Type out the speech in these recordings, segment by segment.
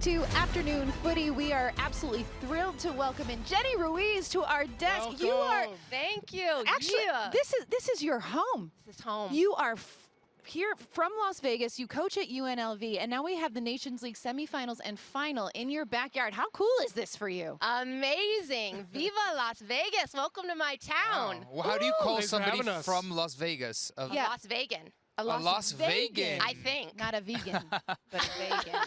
To Afternoon Footy, we are absolutely thrilled to welcome in Jenny Ruiz to our desk. Welcome. You are Thank you. actually Yeah. this is your home. This is home. You are here from Las Vegas. You coach at UNLV, and now we have the Nations League semifinals and final in your backyard. How cool is this for you? Amazing. Viva Las Vegas. Welcome to my town. Wow. Well, how do you call Thanks for somebody having us. from Las Vegas? A Yeah. Las Vegan. A Las Vegan. I think. Not a vegan, but a vegan.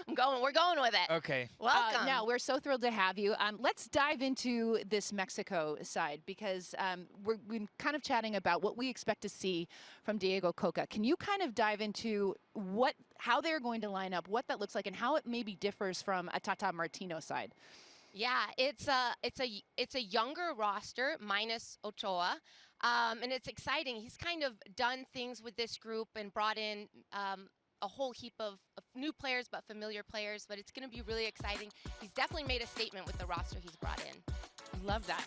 We're going with it. Okay. Welcome. Now, we're so thrilled to have you. Let's dive into this Mexico side because we've been kind of chatting about what we expect to see from Diego Coca. Can you kind of dive into how they're going to line up, what that looks like, and how it maybe differs from a Tata Martino side? Yeah, it's a younger roster minus Ochoa, and it's exciting. He's kind of done things with this group and brought in a whole heap of new players, but familiar players. But it's going to be really exciting. He's definitely made a statement with the roster he's brought in. Love that.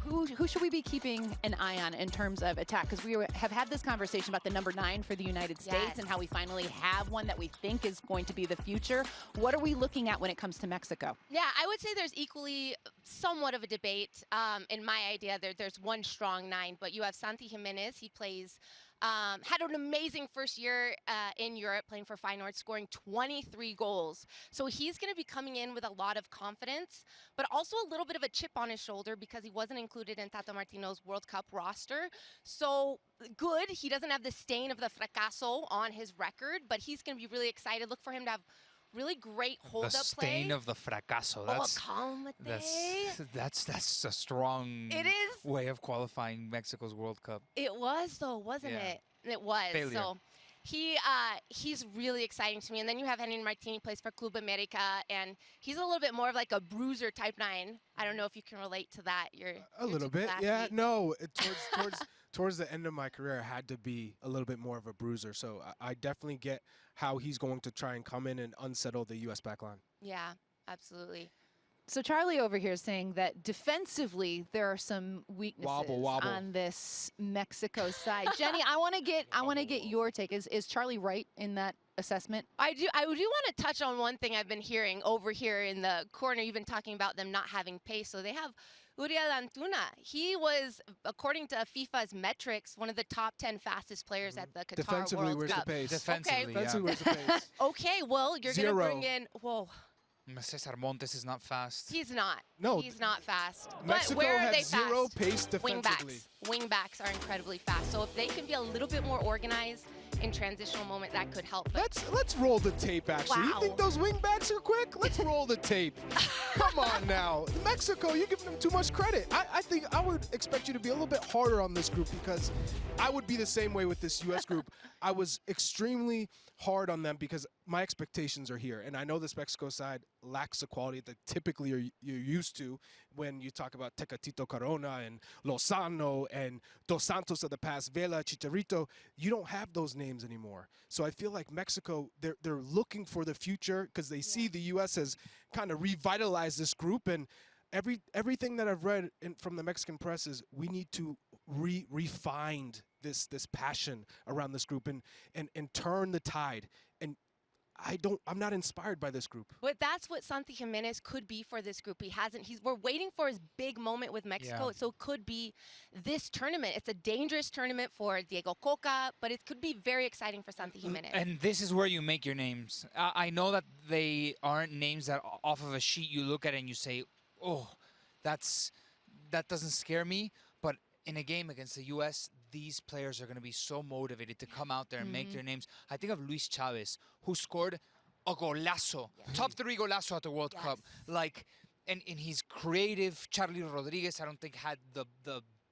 Who should we be keeping an eye on in terms of attack? Because we have had this conversation about the number 9 for the United States Yes. and how we finally have one that we think is going to be the future. What are we looking at when it comes to Mexico? Yeah, I would say there's equally somewhat of a debate. In my idea, there's one strong 9, but you have Santi Jimenez. He plays, had an amazing first year in Europe playing for Feyenoord, scoring 23 goals. So he's going to be coming in with a lot of confidence, but also a little bit of a chip on his shoulder because he wasn't included in Tata Martino's World Cup roster. So good, he doesn't have the stain of the fracaso on his record, but he's going to be really excited. Look for him to have really great hold-up play. The stain of the fracaso. That's a strong way of qualifying Mexico's World Cup. It was though, wasn't it? It was. Failure. So he's really exciting to me. And then you have Henry Martin, plays for Club America, and he's a little bit more of like a bruiser type 9. I don't know if you can relate to that. You're A little too bit, classy. yeah. No, towards the end of my career, I had to be a little bit more of a bruiser. So I definitely get how he's going to try and come in and unsettle the U.S. backline. Yeah, absolutely. So Charlie over here is saying that defensively there are some weaknesses Wobble. on this Mexico side. Jenny, I want to get your take. Is Charlie right in that assessment? I do want to touch on one thing I've been hearing over here in the corner. You've been talking about them not having pace. So they have Uriel Antuna. He was, according to FIFA's metrics, one of the top 10 fastest players at the Qatar Defensively, World where's Cup. the pace? Defensively, Defensively, where's the pace? Okay, well, you're going to Zero. bring in, whoa. Cesar Montes is not fast. He's not. No. He's not fast. Mexico but where are they has zero fast? pace defensively. Wingbacks are incredibly fast. So if they can be a little bit more organized in transitional moment, that could help. But Let's roll the tape, actually. Wow. You think those wingbacks are quick? Let's roll the tape. Come on now. Mexico, you're giving them too much credit. I think I would expect you to be a little bit harder on this group because I would be the same way with this U.S. group. I was extremely hard on them because my expectations are here. And I know this Mexico side lacks the quality that typically you're used to when you talk about Tecatito Corona and Lozano and Dos Santos of the past, Vela, Chicharito. You don't have those names anymore. So I feel like Mexico, they're looking for the future because they see the U.S. has kind of revitalized this group. And everything that I've read from the Mexican press is we need to refine this passion around this group and turn the tide. And I'm not inspired by this group. But that's what Santi Jimenez could be for this group. We're waiting for his big moment with Mexico, so it could be this tournament. It's a dangerous tournament for Diego Coca, but it could be very exciting for Santi Jimenez. And this is where you make your names. I know that they aren't names that off of a sheet you look at and you say, oh, that doesn't scare me. But in a game against the U.S., these players are going to be so motivated to come out there and make their names. I think of Luis Chavez, who scored a golazo, top 3 golazo at the World Cup. Like, and he's creative. Charlie Rodriguez, I don't think had the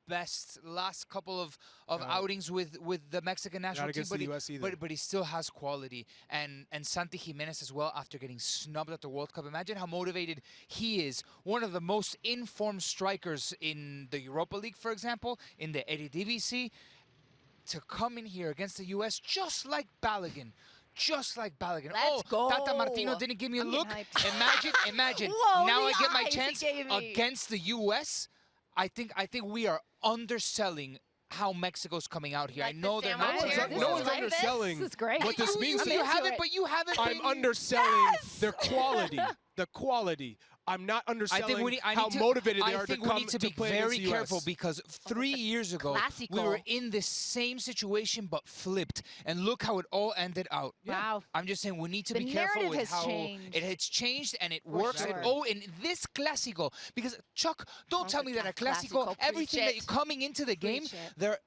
best last couple of outings with the Mexican national team, but he still has quality. And Santi Jimenez as well, after getting snubbed at the World Cup. Imagine how motivated he is. One of the most informed strikers in the Europa League, for example, in the Eredivisie, to come in here against the U.S. just like Balogun. Just like Balogun. Let's go. Tata Martino didn't give me a look. Imagine. Whoa, now I the get my eyes chance he gave me. against the U.S. I think we are underselling how Mexico's coming out here. Like I know the they're not. sandwich here? No one's Like this? underselling This is great. what this means I to mean, you. you haven't, but you haven't. I'm been- underselling their quality. The quality. I'm not underselling how motivated they are to come we need to be play very against the careful US. because 3 years ago we were in the same situation but flipped, and look how it all ended out. Wow. I'm just saying we need to The be careful narrative with has how changed. it has changed, and it works. sure. In this Clásico, because Chuck, don't tell me that a CONCACAF Clásico, Clásico, everything preach that it. coming into the game, Preach it.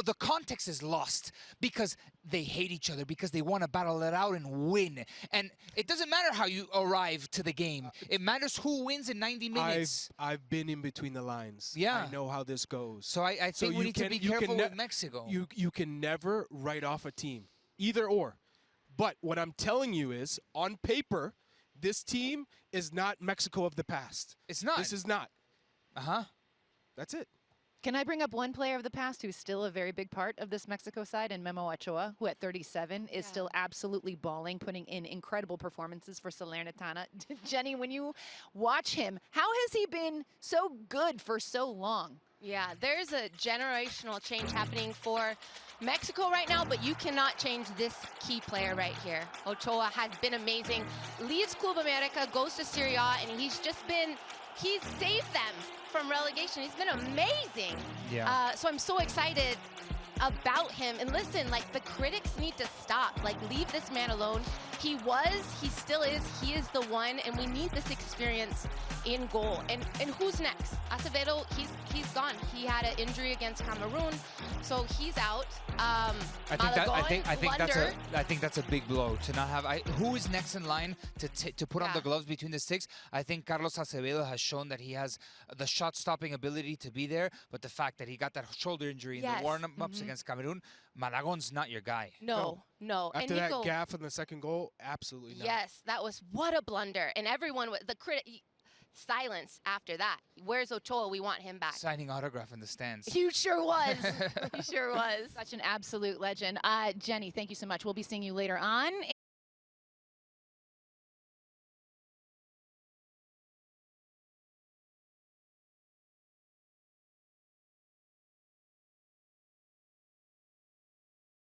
the context is lost because they hate each other, because they want to battle it out and win. And it doesn't matter how you arrive to the game. It matters who wins in 90 minutes. I've been in between the lines. Yeah. I know how this goes. So I think we need to be careful with Mexico. You can never write off a team, either or. But what I'm telling you is, on paper, this team is not Mexico of the past. It's not. This is not. Uh-huh. That's it. Can I bring up one player of the past who's still a very big part of this Mexico side, and Memo Ochoa, who at 37 is still absolutely balling, putting in incredible performances for Salernitana. Jenny, when you watch him, how has he been so good for so long? Yeah, there's a generational change happening for Mexico right now, but you cannot change this key player right here. Ochoa has been amazing. Leaves Club America, goes to Serie A, and he's saved them from relegation. He's been amazing. Yeah. So I'm so excited about him. And listen, like, the critics need to stop. Like, leave this man alone. He still is, he is the one, and we need this experience in goal. And who's next? Acevedo, he's gone. He had an injury against Cameroon, so he's out. I think that's a big blow to not have. Who is next in line to put on the gloves between the sticks? I think Carlos Acevedo has shown that he has the shot-stopping ability to be there, but the fact that he got that shoulder injury in the warm-ups against Cameroon, Malagon's not your guy. No. After that gaffe in the second goal, absolutely not. Yes, that was what a blunder. And everyone, silence after that. Where's Ochoa? We want him back. Signing autograph in the stands. He sure was. He sure was. Such an absolute legend. Jenny, thank you so much. We'll be seeing you later on.